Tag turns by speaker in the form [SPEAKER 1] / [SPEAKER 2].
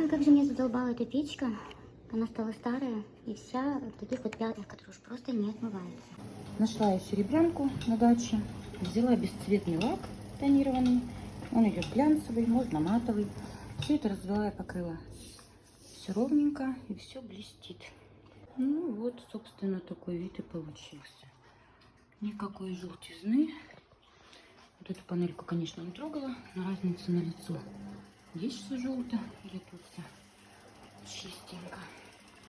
[SPEAKER 1] Ой, как же меня задолбала эта печка. Она стала старая и вся в таких вот пятнах, которые уж просто не отмываются.
[SPEAKER 2] Нашла я серебрянку на даче. Взяла бесцветный лак тонированный. Он идет глянцевый, можно матовый. Все это развела и покрыла. Все ровненько и все блестит. Ну вот, собственно, такой вид и получился. Никакой желтизны. Вот эту панельку, конечно, не трогала. Но разница на лицо. Здесь все желто или тут все чистенько.